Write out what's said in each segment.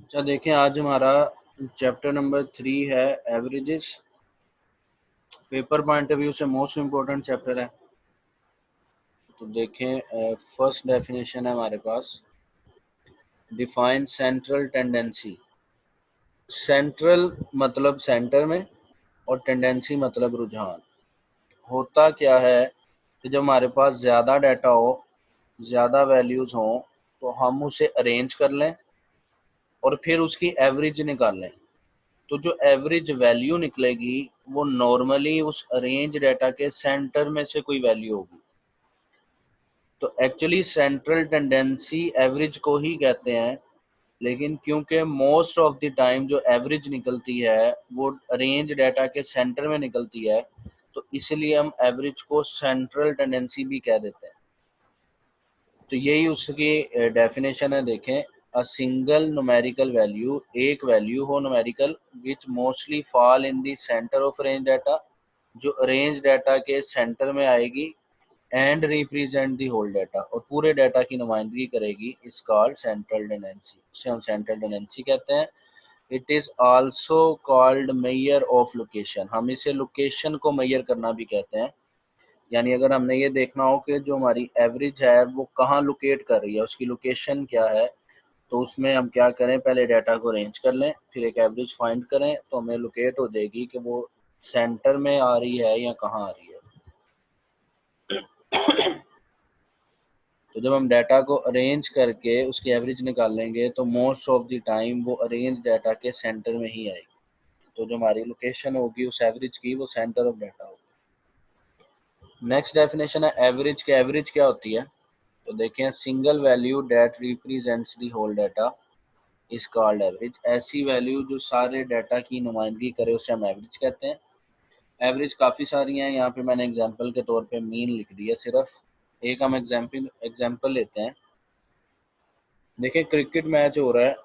अच्छा देखें, आज हमारा चैप्टर नंबर 3 है averages. Paper point of view से मोस्ट इम्पोर्टेंट चैप्टर है। तो देखें, फर्स्ट डेफिनेशन है हमारे पास, डिफाइन सेंट्रल टेंडेंसी। सेंट्रल मतलब सेंटर में और टेंडेंसी मतलब रुझान। होता क्या है कि जब हमारे पास ज़्यादा डाटा हो, ज़्यादा वैल्यूज़ हों, तो हम उसे अरेंज कर लें और फिर उसकी एवरेज निकाल लें। तो जो एवरेज वैल्यू निकलेगी वो नॉर्मली उस अरेंज डाटा के सेंटर में से कोई वैल्यू होगी। तो एक्चुअली सेंट्रल टेंडेंसी एवरेज को ही कहते हैं, लेकिन क्योंकि मोस्ट ऑफ द टाइम जो एवरेज निकलती है वो अरेंज डाटा के सेंटर में निकलती है, तो इसलिए हम एवरेज को सेंट्रल टेंडेंसी भी कह देते हैं। तो यही उसकी डेफिनेशन है। देखें, अ सिंगल न्यूमेरिकल वैल्यू, एक वैल्यू हो numerical which mostly fall in the center of range data, जो अरेंज डाटा के सेंटर में आएगी, and represent the whole data, और पूरे डाटा की नुमाइंदगी करेगी, इस कॉल्ड सेंट्रल टेंडेंसी। इसे हम सेंट्रल टेंडेंसी कहते हैं। It is also called measure of location. हम इसे लोकेशन को मेजर करना भी कहते हैं। यानी अगर हमने ये देखना हो कि जो हमारी एवरेज है वो कहाँ लोकेट कर रही है, उसकी लोकेशन क्या है, तो उसमें हम क्या करें, पहले डाटा को अरेंज कर लें, फिर एक एवरेज फाइंड करें, तो हमें लोकेट हो जाएगी कि वो सेंटर में आ रही है या कहाँ आ रही है। तो जब हम डाटा को अरेंज करके उसकी एवरेज निकाल लेंगे तो मोस्ट ऑफ द टाइम वो अरेंज डाटा के सेंटर में ही आएगी। तो जो हमारी लोकेशन होगी उस एवरेज की, वो सेंटर ऑफ डाटा होगी। नेक्स्ट डेफिनेशन है एवरेज के। एवरेज क्या होती है? तो देखें, single value that represents the whole data is called average. ऐसी वैल्यू जो सारे डाटा की नुमाइंदगी करे उसे हम एवरेज कहते हैं। एवरेज काफ़ी सारी हैं, यहाँ पे मैंने एग्जांपल के तौर पे मीन लिख दिया सिर्फ। एक हम एग्जांपल लेते हैं। देखिए, क्रिकेट मैच हो रहा है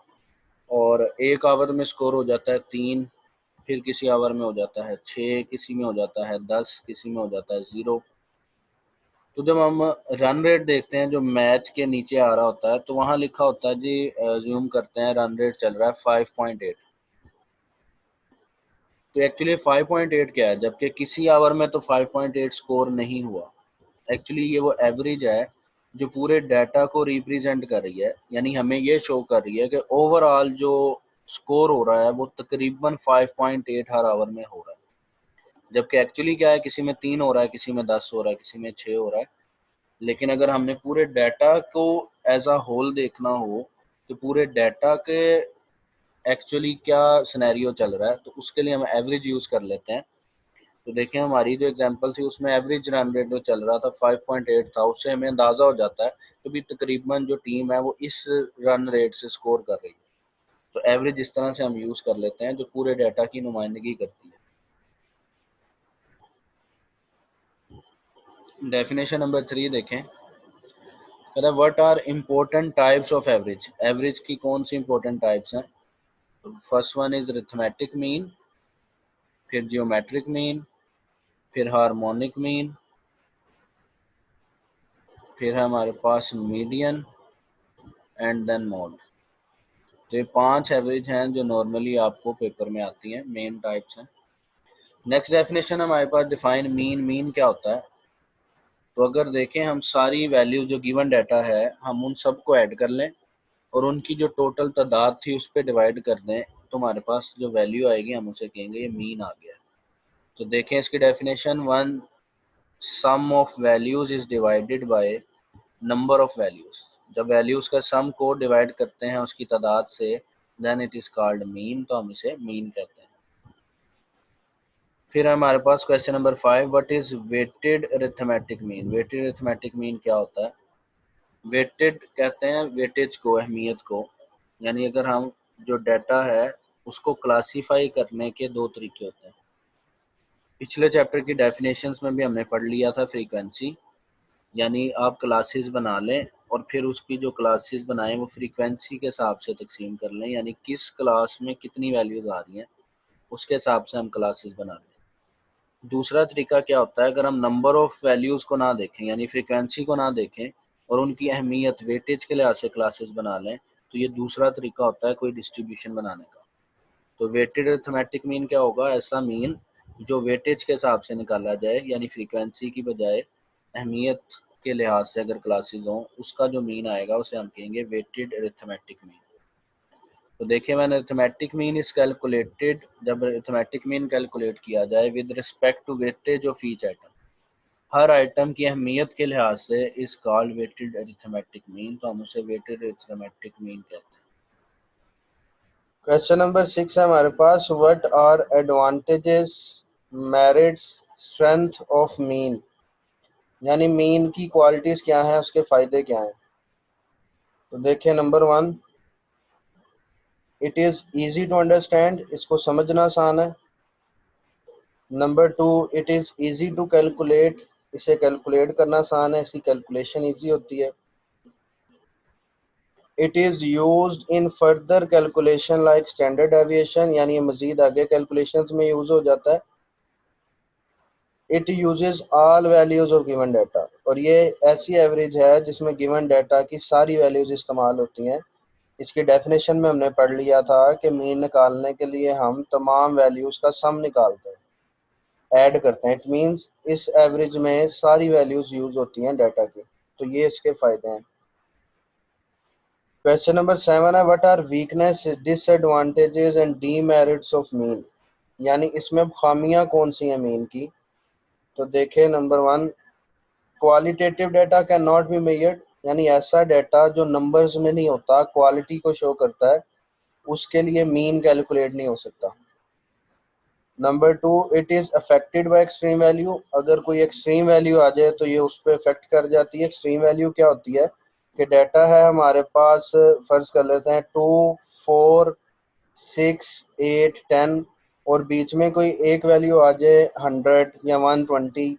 और एक ओवर में स्कोर हो जाता है 3, फिर किसी ओवर में हो जाता है 6, किसी में हो जाता है 10, किसी में हो जाता है 0। तो जब हम रन रेट देखते हैं जो मैच के नीचे आ रहा होता है, तो वहाँ लिखा होता है जी, जूम करते हैं, रन रेट चल रहा है 5.8। तो एक्चुअली 5.8 क्या है, जबकि किसी आवर में तो 5.8 स्कोर नहीं हुआ। एक्चुअली ये वो एवरेज है जो पूरे डाटा को रिप्रेजेंट कर रही है, यानी हमें ये शो कर रही है कि ओवरऑल जो स्कोर हो रहा है वो तकरीबन 5.8 हर आवर में हो रहा है। जबकि एक्चुअली क्या है, किसी में 3 हो रहा है, किसी में 10 हो रहा है, किसी में 6 हो रहा है। लेकिन अगर हमने पूरे डाटा को एज अ होल देखना हो, तो पूरे डाटा के एक्चुअली क्या सिनेरियो चल रहा है, तो उसके लिए हम एवरेज यूज़ कर लेते हैं। तो देखें, हमारी जो एग्जांपल थी उसमें एवरेज रन रेट जो चल रहा था 5.8 था। उससे हमें अंदाज़ा हो जाता है कि भी तकरीबन जो टीम है वो इस रन रेट से स्कोर कर रही है। तो एवरेज इस तरह से हम यूज़ कर लेते हैं, जो पूरे डाटा की नुमाइंदगी करती है। डेफिनेशन नंबर 3 देखें, कहता है what are important types of average. Average की कौन सी इंपॉर्टेंट टाइप्स हैं? तो first one is arithmetic mean, फिर जियोमेट्रिक मीन, फिर हार्मोनिक मीन, फिर है हमारे पास मीडियन, एंड देन मोड। तो ये 5 एवरेज हैं जो नॉर्मली आपको पेपर में आती हैं, मेन टाइप्स हैं। नेक्स्ट डेफिनेशन हमारे पास डिफाइन मीन। मीन क्या होता है? तो अगर देखें, हम सारी वैल्यू जो गिवन डाटा है हम उन सब को ऐड कर लें और उनकी जो टोटल तादाद थी उस पर डिवाइड कर दें, तो हमारे पास जो वैल्यू आएगी हम उसे कहेंगे ये मीन आ गया। तो देखें इसकी definition, one sum of values is divided by number of values. जब वैल्यूज का सम को डिवाइड करते हैं उसकी तादाद से, then it is called mean, तो हम इसे मीन कहते हैं। फिर हमारे पास question number 5, what is weighted arithmetic mean. Weighted arithmetic mean क्या होता है? वेटेड कहते हैं वेटेज को, अहमियत को। यानी अगर हम जो डाटा है उसको क्लासीफाई करने के दो तरीके होते हैं। पिछले चैप्टर की डेफिनेशंस में भी हमने पढ़ लिया था फ्रीक्वेंसी, यानी आप क्लासेस बना लें और फिर उसकी जो क्लासेस बनाएं वो फ्रीक्वेंसी के हिसाब से तकसीम कर लें, यानी किस क्लास में कितनी वैल्यूज आ रही हैं उसके हिसाब से हम क्लासेस बना लें। दूसरा तरीका क्या होता है, अगर हम नंबर ऑफ़ वैल्यूज़ को ना देखें, यानी फ्रीक्वेंसी को ना देखें और उनकी अहमियत वेटेज के लिहाज से क्लासेस बना लें, तो ये दूसरा तरीका होता है कोई डिस्ट्रीब्यूशन बनाने का। तो वेटेड अरिथमेटिक मीन क्या होगा? ऐसा मीन जो वेटेज के हिसाब से निकाला जाए, यानी फ्रीक्वेंसी की बजाय अहमियत के लिहाज से अगर क्लासेस हों, उसका जो मीन आएगा उसे हम कहेंगे वेटेड अरिथमेटिक मीन। तो देखिए, मैंने अरिथमेटिक मीन इज कैलकुलेटेड, जब अरिथमेटिक मीन कैलकुलेट किया जाए with respect to weightage of each item, हर आइटम की अहमियत के लिहाज से इस कॉल्ड वेटेड अरिथमेटिक मीन, तो हम उसे वेटेड अरिथमेटिक मीन कहते हैं। क्वेश्चन नंबर 6 है हमारे पास, what are advantages, merits, strength of mean, यानी मीन की क्वालिटीज क्या हैं, उसके फायदे क्या हैं। तो देखिए, number 1, it is easy to understand, इसको समझना आसान है। Number 2, it is easy to calculate, इसे कैलकुलेट करना आसान है, इसकी कैलकुलेशन ईजी होती है। It is used in further calculation like standard deviation, यानी ये मज़ीद आगे कैलकुलेशंस में यूज़ हो जाता है। It uses all values of given data, और ये ऐसी एवरेज है जिसमें गिवन डाटा की सारी वैल्यूज इस्तेमाल होती हैं। इसकी डेफिनेशन में हमने पढ़ लिया था कि मीन निकालने के लिए हम तमाम वैल्यूज का सम निकालते हैं, ऐड करते हैं। इट मींस इस एवरेज में सारी वैल्यूज यूज होती हैं डाटा की। तो ये इसके फायदे हैं। क्वेश्चन नंबर 7 है, what are weakness, disadvantages and demerits of mean, यानी इसमें खामियां कौन सी हैं मीन की। तो देखिए, number 1, qualitative data can not be measured, यानी ऐसा डाटा जो नंबर्स में नहीं होता, क्वालिटी को शो करता है, उसके लिए मीन कैलकुलेट नहीं हो सकता। Number 2, it is affected by extreme value, अगर कोई एक्सट्रीम वैल्यू आ जाए तो ये उस पर इफेक्ट कर जाती है। एक्सट्रीम वैल्यू क्या होती है कि डाटा है हमारे पास, फर्ज कर लेते हैं 2, 4, 6, 8, 10, और बीच में कोई एक वैल्यू आ जाए 100 या 120,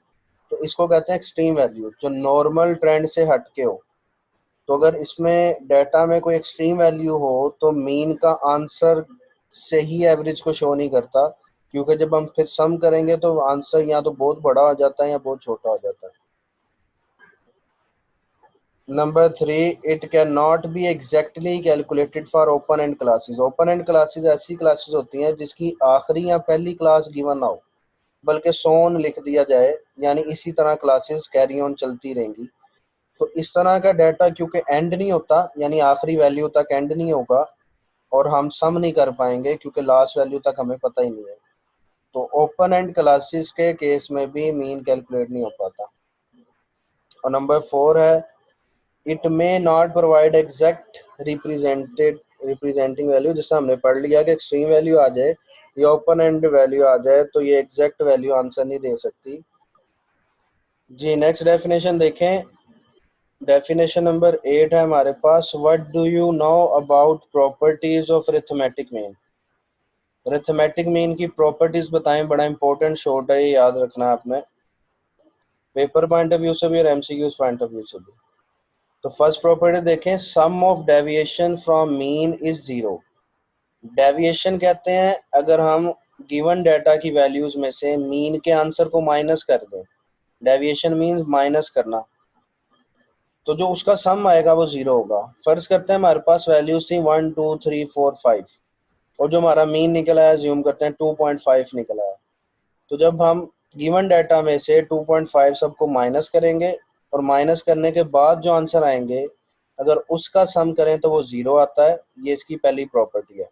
तो इसको कहते हैं एक्सट्रीम वैल्यू, जो नॉर्मल ट्रेंड से हट के हो। तो अगर इसमें डाटा में कोई एक्सट्रीम वैल्यू हो तो मीन का आंसर से ही एवरेज को शो नहीं करता, क्योंकि जब हम फिर सम करेंगे तो आंसर या तो बहुत बड़ा हो जाता है या बहुत छोटा हो जाता है। Number 3, it can not be exactly calculated for open end classes, open end classes ऐसी क्लासेस होती हैं जिसकी आखिरी या पहली क्लास गिवन ना हो, बल्कि सोन लिख दिया जाए, यानी इसी तरह क्लासेस कैरी ऑन चलती रहेंगी। तो इस तरह का डाटा क्योंकि एंड नहीं होता, यानी आखिरी वैल्यू तक एंड नहीं होगा, और हम सम नहीं कर पाएंगे क्योंकि लास्ट वैल्यू तक हमें पता ही नहीं है, तो ओपन एंड क्लासेस के केस में भी मीन कैलकुलेट नहीं हो पाता। और नंबर 4 है, it may not provide exact representing value, जिससे हमने पढ़ लिया कि एक्सट्रीम वैल्यू आ जाए या ओपन एंड वैल्यू आ जाए तो ये एग्जैक्ट वैल्यू आंसर नहीं दे सकती। जी, नेक्स्ट डेफिनेशन देखें। डेफिनेशन नंबर 8 है हमारे पास, what do you know about properties of arithmetic mean, arithmetic mean की प्रॉपर्टीज बताएं। बड़ा इंपॉर्टेंट शॉर्ट है, ये याद रखना है आपने, पेपर पॉइंट ऑफ व्यू से भी और एमसीक्यूज पॉइंट ऑफ व्यू से भी। तो फर्स्ट प्रॉपर्टी देखें, sum of deviation from mean is zero. Deviation कहते हैं अगर हम गिवन डाटा की वैल्यूज में से मीन के आंसर को माइनस कर दें, डेविएशन मीन्स माइनस करना, तो जो उसका सम आएगा वो जीरो होगा। फर्ज करते हैं हमारे पास वैल्यूज थी 1, 2, 3, 4, 5, और जो हमारा मीन निकला है, ज्यूम करते हैं 2.5 निकला है। तो जब हम गिवन डाटा में से 2.5 सबको माइनस करेंगे, और माइनस करने के बाद जो आंसर आएंगे, अगर उसका सम करें तो वो जीरो आता है। ये इसकी पहली प्रॉपर्टी है।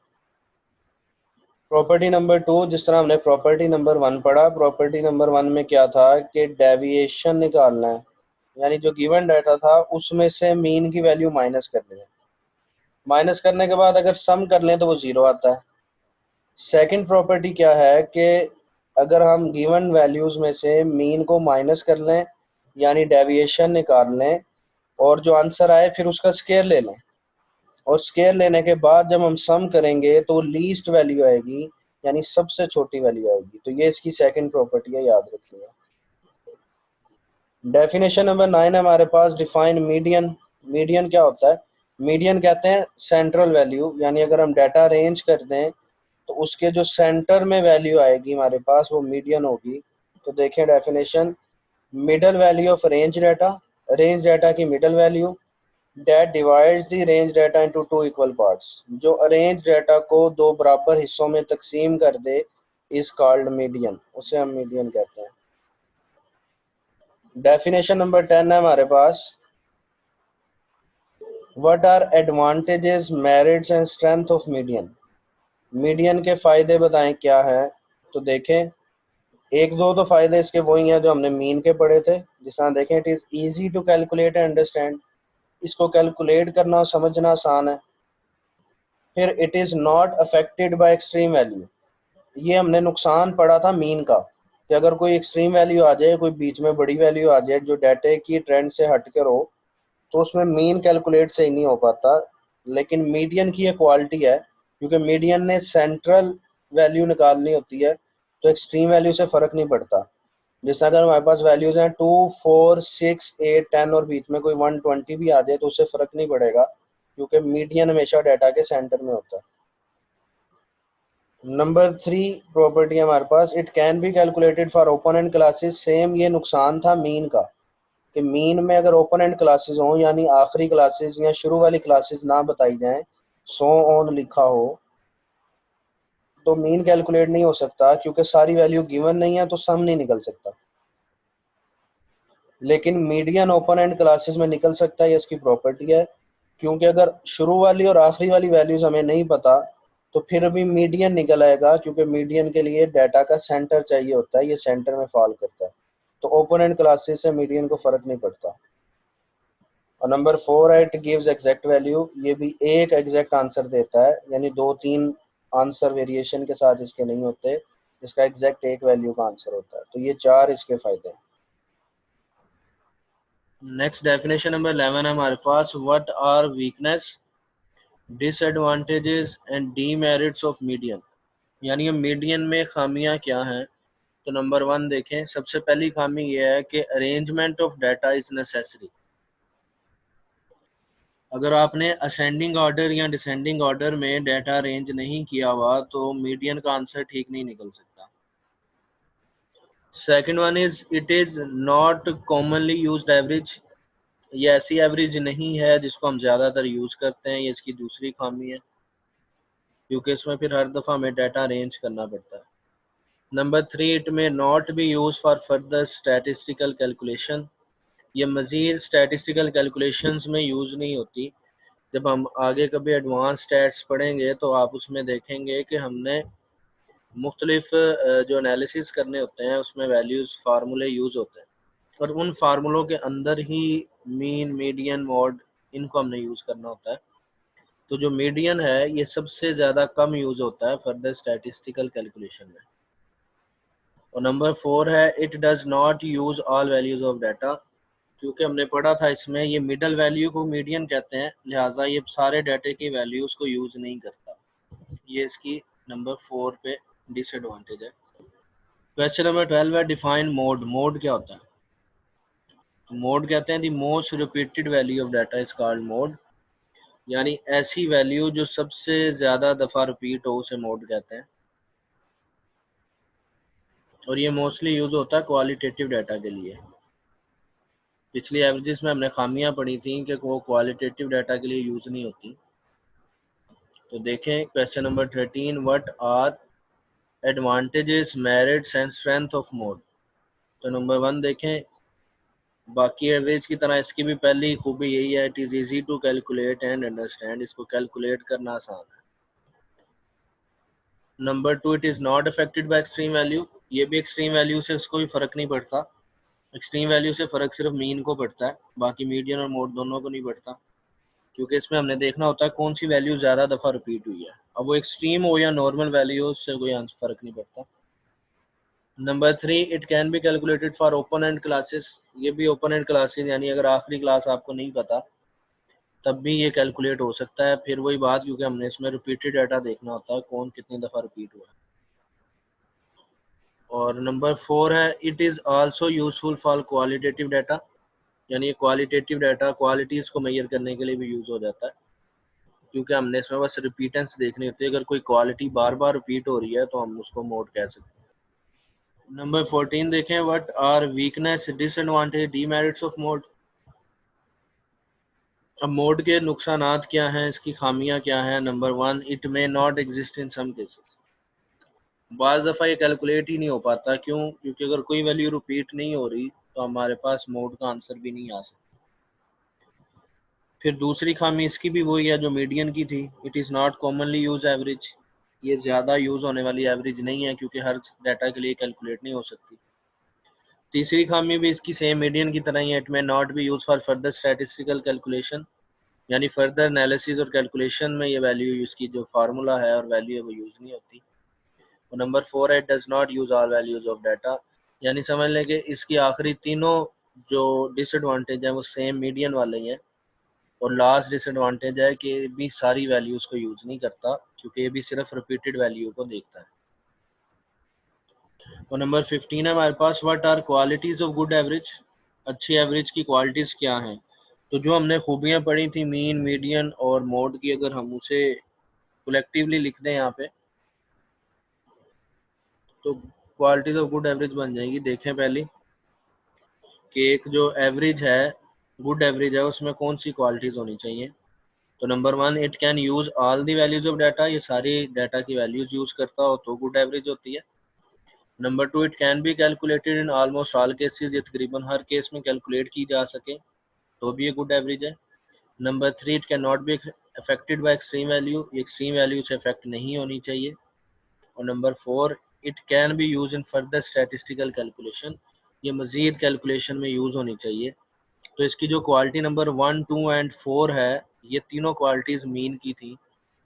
प्रॉपर्टी नंबर 2, जिस तरह हमने प्रॉपर्टी नंबर 1 पढ़ा, प्रॉपर्टी नंबर 1 में क्या था कि डेविएशन निकालना है, यानी जो गिवन डाटा था उसमें से मीन की वैल्यू माइनस करनी है। माइनस करने के बाद अगर सम कर लें तो वो जीरो आता है। सेकंड प्रॉपर्टी क्या है कि अगर हम गिवन वैल्यूज में से मीन को माइनस कर लें, यानी डेविएशन निकाल लें, और जो आंसर आए फिर उसका स्केयर ले लें, और स्केयर लेने के बाद जब हम सम करेंगे तो लीस्ट वैल्यू आएगी, यानी सबसे छोटी वैल्यू आएगी। तो ये इसकी सेकंड प्रॉपर्टी है, याद रखिएगा। डेफिनेशन नंबर 9 है हमारे पास, डिफाइन मीडियन। मीडियन क्या होता है? मीडियन कहते हैं सेंट्रल वैल्यू, यानी अगर हम डाटा अरेंज कर दें तो उसके जो सेंटर में वैल्यू आएगी हमारे पास वो मीडियन होगी। तो देखें definition, middle value of range data, range data की middle value, that divides the range data into two equal parts, जो अरेंज डाटा को दो बराबर हिस्सों में तकसीम कर दे is called median, उसे हम मीडियन कहते हैं। डेफिनेशन नंबर 10 है हमारे पास, what are advantages, merits and strength of median. Median के फायदे बताएं क्या है। तो देखें, एक दो तो फायदे इसके वही हैं जो हमने मीन के पढ़े थे। जिस तरह देखें, it is easy to calculate and understand, इसको कैलकुलेट करना और समझना आसान है। फिर it is not affected by extreme value, ये हमने नुकसान पड़ा था मीन का कि अगर कोई एक्सट्रीम वैल्यू आ जाए, कोई बीच में बड़ी वैल्यू आ जाए जो डाटे की ट्रेंड से हटकर हो, तो उसमें मीन कैलकुलेट सही नहीं हो पाता। लेकिन मीडियन की ये क्वालिटी है, क्योंकि मीडियन ने सेंट्रल वैल्यू निकालनी होती है, तो एक्सट्रीम वैल्यू से फ़र्क नहीं पड़ता। जिस अगर हमारे पास वैल्यूज़ हैं 2, 4, 6, 8, 10 और बीच में कोई 120 भी आ जाए तो उससे फ़र्क नहीं पड़ेगा, क्योंकि मीडियन हमेशा डाटा के सेंटर में होता है। नंबर 3 प्रॉपर्टी हमारे पास, it can be calculated for open end classes. Same ये नुकसान था मीन का कि मीन में अगर ओपन एंड क्लासेस हों, यानी आखिरी क्लासेस या शुरू वाली क्लासेस ना बताई जाएं, सो ऑन लिखा हो, तो मीन कैलकुलेट नहीं हो सकता, क्योंकि सारी वैल्यू गिवन नहीं है तो सम नहीं निकल सकता। लेकिन मीडियन ओपन एंड क्लासेस में निकल सकता है, ये इसकी प्रॉपर्टी है। क्योंकि अगर शुरू वाली और आखिरी वाली वैल्यूज हमें नहीं पता तो फिर भी मीडियन निकल आएगा, क्योंकि मीडियन के लिए डाटा का सेंटर चाहिए होता है, ये सेंटर में फॉल करता है। तो ओपन एंड क्लासेस से मीडियन को फर्क नहीं पड़ता। और नंबर 4 है, इट गिव्स एग्जैक्ट वैल्यू, ये भी एक एग्जैक्ट आंसर देता है, यानी 2-3 आंसर वेरिएशन के साथ इसके नहीं होते, इसका एग्जैक्ट एक वैल्यू का आंसर होता है। तो ये 4 इसके फायदे हैं। नेक्स्ट डेफिनेशन नंबर 11 है हमारे पास, what are weakness, disadvantages and demerits of median, यानी मीडियन में खामियां क्या हैं। तो नंबर 1 देखें, सबसे पहली खामी यह है कि arrangement of data is necessary. अगर आपने असेंडिंग ऑर्डर या डिसेंडिंग ऑर्डर में डाटा अरेंज नहीं किया हुआ तो मीडियन का आंसर ठीक नहीं निकल सकता। Second one is it is not commonly used average, ये ऐसी एवरेज नहीं है जिसको हम ज़्यादातर यूज़ करते हैं, ये इसकी दूसरी खामी है, क्योंकि इसमें फिर हर दफ़ा हमें डाटा अरेंज करना पड़ता है। नंबर 3, इट में not be use for further statistical calculation, ये मज़ीद स्टैटिस्टिकल कैलकुलेशंस में यूज़ नहीं होती। जब हम आगे कभी एडवांस स्टैट्स पढ़ेंगे तो आप उसमें देखेंगे कि हमने मुख्तलिफ जो एनालिसिस करने होते हैं उसमें वैल्यूज़ फार्मूले यूज़ होते हैं, और उन फार्मूलों के अंदर ही मीन, मीडियन, मॉड, इनको हमने यूज़ करना होता है। तो जो मीडियन है ये सबसे ज़्यादा कम यूज़ होता है फर्दर स्टैटिस्टिकल कैलकुलेशन में। और नंबर 4 है, it does not use all values of data, क्योंकि हमने पढ़ा था इसमें ये मिडल वैल्यू को मीडियन कहते हैं, लिहाजा ये सारे डाटे की वैल्यूज़ को यूज़ नहीं करता। ये इसकी नंबर 4 पे डिसएडवांटेज है। क्वेश्चन नंबर 12 है, डिफाइन मोड, मोड क्या होता है। तो मोड कहते हैं the most repeated value of data is called mode, यानी ऐसी वैल्यू जो सबसे ज़्यादा दफ़ा रिपीट हो उसे मोड कहते हैं। और ये मोस्टली यूज़ होता है क्वालिटेटिव डाटा के लिए। पिछली एवरेजेस में हमने खामियां पढ़ी थी कि वो क्वालिटेटिव डाटा के लिए यूज़ नहीं होती। तो देखें question number 13, what are advantages, merits and strength of mode. तो नंबर 1 देखें, बाकी एवरेज की तरह इसकी भी पहली खूबी यही है, it is easy to calculate and understand, इसको कैलकुलेट करना आसान है। Number 2, it is not affected by extreme value, ये भी एक्सट्रीम वैल्यू से उसको भी फ़र्क नहीं पड़ता। एक्सट्रीम वैल्यू से फ़र्क सिर्फ मीन को पड़ता है, बाकी मीडियन और मोड दोनों को नहीं पड़ता, क्योंकि इसमें हमने देखना होता है कौन सी वैल्यू ज़्यादा दफ़ा रिपीट हुई है। अब वो एक्सट्रीम हो या नॉर्मल वैल्यू हो, उससे कोई फ़र्क नहीं पड़ता। Number 3, it can be calculated for open end classes, ये भी ओपन एंड क्लासेस, यानी अगर आखिरी क्लास आपको नहीं पता तब भी ये कैलकुलेट हो सकता है। फिर वही बात, क्योंकि हमने इसमें रिपीटेड डाटा देखना होता है, कौन कितनी दफ़ा रिपीट हुआ है। और नंबर 4 है, it is also useful for qualitative data, यानी क्वालिटेटिव डाटा क्वालिटीज़ को मेजर करने के लिए भी यूज़ हो जाता है, क्योंकि हमने इसमें बस रिपीटेंस देखनी होती है। अगर कोई क्वालिटी बार बार रिपीट हो रही है तो हम उसको मोड कह सकते हैं। नंबर 14 देखें, what are weakness, disadvantage, demerits of mode. अब मोड के नुकसानात क्या हैं, इसकी खामियां क्या हैं? Number 1, it may not exist in some cases. बाज़ दफ़ा ये कैलकुलेट ही नहीं हो पाता। क्यों? क्योंकि अगर कोई वैल्यू रिपीट नहीं हो रही तो हमारे पास मोड का आंसर भी नहीं आ सकता। फिर दूसरी खामी इसकी भी वही है जो मीडियन की थी, it is not commonly use average. ये ज़्यादा यूज़ होने वाली एवरेज नहीं है क्योंकि हर डाटा के लिए कैलकुलेट नहीं हो सकती। तीसरी खामी भी इसकी सेम मीडियन की तरह ही है, it may not be use for further statistical calculation, यानी फर्दर एनालिसिस और कैलकुलेशन में ये वैल्यू, इसकी जो फार्मूला है और वैल्यू है वो यूज़ नहीं होती। और नंबर 4 है, does not use all values of data, यानी समझ लें कि इसकी आखिरी तीनों जो डिसएडवांटेज हैं वो सेम मीडियन वाले ही हैं। और लास्ट डिसएडवांटेज है कि ये भी सारी वैल्यूज को यूज नहीं करता क्योंकि ये भी सिर्फ रिपीटेड वैल्यू को देखता है। और नंबर 15 है हमारे पास, what are qualities of good average, अच्छी एवरेज की क्वालिटीज क्या हैं? तो जो हमने खूबियां पढ़ी थी मीन, मीडियन और मोड की, अगर हम उसे कलेक्टिवली लिख दें यहाँ पे तो क्वालिटीज ऑफ गुड एवरेज बन जाएगी। देखें पहले कि एक जो एवरेज है, गुड एवरेज है, उसमें कौन सी क्वालिटीज होनी चाहिए। तो number 1, it can use all the values of data, ये सारी डाटा की वैल्यूज यूज करता हो तो गुड एवरेज होती है। Number 2, it can be calculated in almost all cases, ये तकरीबन हर केस में कैलकुलेट की जा सके तो भी ये गुड एवरेज है। Number 3, it can not be affected by extreme value, ये एक्सट्रीम वैल्यू से अफेक्ट नहीं होनी चाहिए। और number 4, it can B use in further statistical calculation, ये मज़ीद कैलकुलेशन में यूज़ होनी चाहिए। तो इसकी जो क्वालिटी नंबर 1, 2 एंड 4 है, ये तीनों क्वालिटीज़ मीन की थी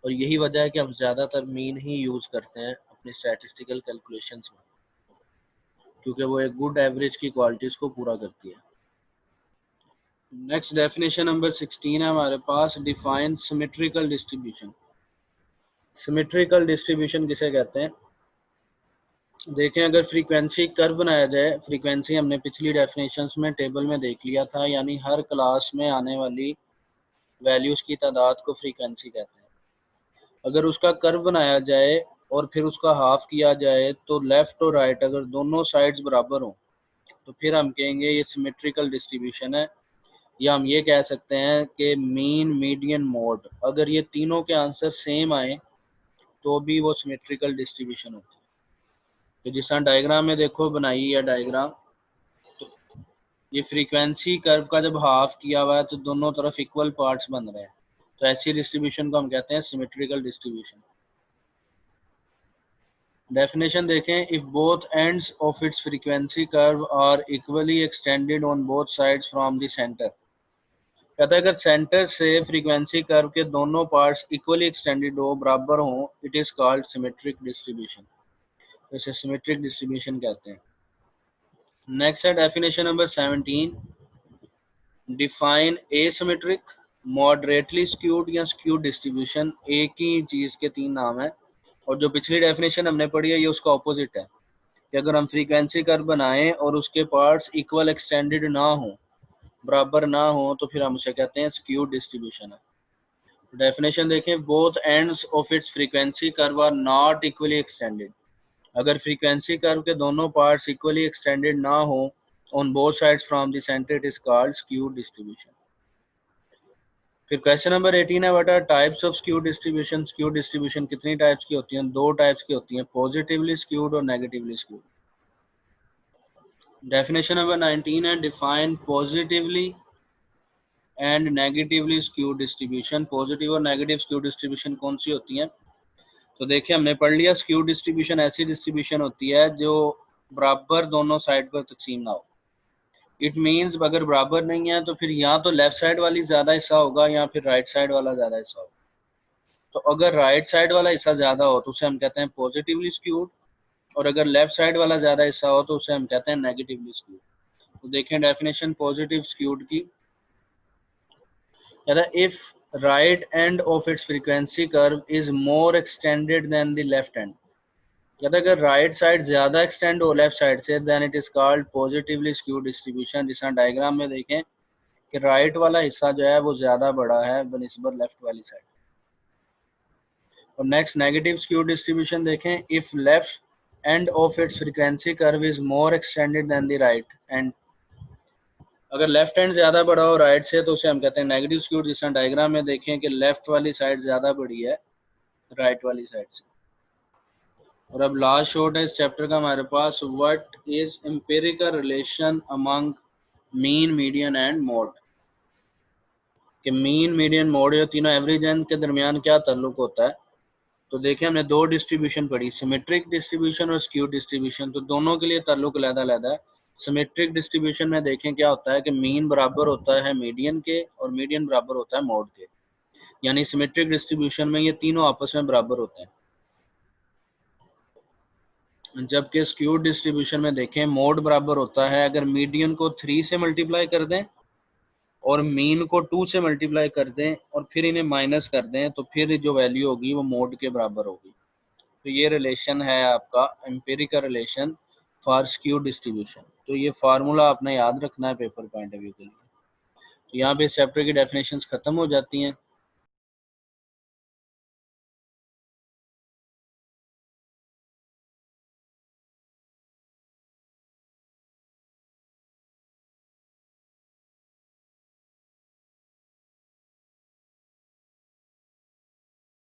और यही वजह है कि हम ज़्यादातर मीन ही यूज़ करते हैं अपने स्टैटिस्टिकल कैलकुलेशंस में क्योंकि वो एक गुड एवरेज की क्वालिटीज़ को पूरा करती है। नेक्स्ट डेफिनेशन नंबर 16 है हमारे पास, define symmetrical distribution. Symmetrical distribution किसे कहते हैं? देखें, अगर फ्रीक्वेंसी कर्व बनाया जाए, फ्रीक्वेंसी हमने पिछली डेफिनेशंस में टेबल में देख लिया था, यानी हर क्लास में आने वाली वैल्यूज़ की तादाद को फ्रीक्वेंसी कहते हैं। अगर उसका कर्व बनाया जाए और फिर उसका हाफ किया जाए तो लेफ़्ट और राइट अगर दोनों साइड्स बराबर हों तो फिर हम कहेंगे ये सिमेट्रिकल डिस्ट्रीब्यूशन है। या हम ये कह सकते हैं कि मीन, मीडियन, मोड, अगर ये तीनों के आंसर सेम आए तो भी वो सिमेट्रिकल डिस्ट्रीब्यूशन होती है। तो जिस तरह डायग्राम में देखो बनाई है डायग्राम, तो ये फ्रीक्वेंसी कर्व का जब हाफ किया हुआ है तो दोनों तरफ इक्वल पार्ट्स बन रहे हैं, तो ऐसी डिस्ट्रीब्यूशन को हम कहते हैं सिमेट्रिकल डिस्ट्रीब्यूशन। डेफिनेशन देखें, if both ends of its frequency curve are equally extended on both sides from the center, कहता है अगर सेंटर से फ्रीक्वेंसी कर्व के दोनों पार्ट्स इक्वली एक्सटेंडेड हो, बराबर हो, it is called symmetric distribution, इसे सिमेट्रिक डिस्ट्रीब्यूशन कहते हैं। नेक्स्ट है definition number 17, define asymmetric, moderately skewed या स्क्यूड डिस्ट्रीब्यूशन। एक ही चीज के तीन नाम है और जो पिछली डेफिनेशन हमने पढ़ी है ये उसका ऑपोजिट है कि अगर हम फ्रीक्वेंसी कर्व बनाएं और उसके पार्ट्स इक्वल एक्सटेंडेड ना हो, बराबर ना हो, तो फिर हम उसे कहते हैं स्क्यूड डिस्ट्रीब्यूशन है। डेफिनेशन देखें, both ends of its frequency curve are not equally extended, अगर फ्रीक्वेंसी कर्व के दोनों पार्ट्स इक्वली एक्सटेंडेड ना हो on both sides from the center, it is called skewed distribution. फिर क्वेश्चन नंबर 18 है, what are types of skewed distribution. Skewed distribution कितनी types की होती हैं? दो टाइप्स की होती हैं, पॉजिटिवली स्क्यूड और नेगेटिवली स्क्यूड। डेफिनेशन नंबर 19 है, define positively and negatively skewed distribution. Positive और नेगेटिव स्क्यूड डिस्ट्रीब्यूशन कौन सी होती हैं? तो देखिए हमने पढ़ लिया, स्क्यूड डिस्ट्रीब्यूशन ऐसी डिस्ट्रीब्यूशन होती है जो बराबर दोनों साइड पर तकसीम ना हो। इट मीन्स अगर बराबर नहीं है तो फिर या तो लेफ्ट साइड वाली ज़्यादा हिस्सा होगा या फिर राइट साइड वाला ज़्यादा हिस्सा होगा। तो अगर राइट साइड वाला हिस्सा ज़्यादा हो तो उसे हम कहते हैं पॉजिटिवली स्क्यूड, और अगर लेफ्ट साइड वाला ज़्यादा हिस्सा हो तो उसे हम कहते हैं नेगेटिवली स्क्यूड। तो देखें डेफिनेशन पॉजिटिव स्क्यूड की, if right end of its frequency curve is more extended than the left end, कहता है अगर राइट साइड ज्यादा एक्सटेंड हो लेफ्ट साइड से, then it is called positively skewed distribution. जिस डायग्राम में देखें कि राइट वाला हिस्सा जो है वो ज्यादा बड़ा है बनिस्बत लेफ्ट वाली साइड। और नेक्स्ट नेगेटिव स्क्यूड डिस्ट्रीब्यूशन देखें, if left end of its frequency curve is more extended than the right end, अगर लेफ्ट हैंड ज़्यादा बड़ा हो राइट से तो उसे हम कहते हैं नेगेटिव स्क्यूड, जिस तरह डायग्राम में देखें कि लेफ्ट वाली साइड ज़्यादा बड़ी है राइट वाली साइड से। और अब लास्ट शॉट है इस चैप्टर का हमारे पास, what is empirical relation among mean, median and mode. कि मीन, मीडियन, मोड, या तीनों एवरेज के दरमियान क्या ताल्लुक होता है। तो देखिए हमने दो डिस्ट्रीब्यूशन पढ़ी, सिमेट्रिक डिस्ट्रीब्यूशन और स्क्यू डिस्ट्रीब्यूशन। तो दोनों के लिए ताल्लुक अलग-अलग है। सिमेट्रिक डिस्ट्रीब्यूशन में देखें क्या होता है कि मीन बराबर होता है मीडियन के और मीडियन बराबर होता है मोड के, यानी सिमेट्रिक डिस्ट्रीब्यूशन में ये तीनों आपस में बराबर होते हैं। जबकि स्क्यूड डिस्ट्रीब्यूशन में देखें मोड बराबर होता है अगर मीडियन को 3 से मल्टीप्लाई कर दें और मीन को 2 से मल्टीप्लाई कर दें और फिर इन्हें माइनस कर दें, तो फिर जो वैल्यू होगी वो मोड के बराबर होगी। तो ये रिलेशन है आपका empirical relation for skew distribution. तो ये फार्मूला आपने याद रखना है पेपर पॉइंट ऑफ व्यू के लिए। तो यहाँ पे इस चैप्टर की डेफिनेशंस खत्म हो जाती हैं।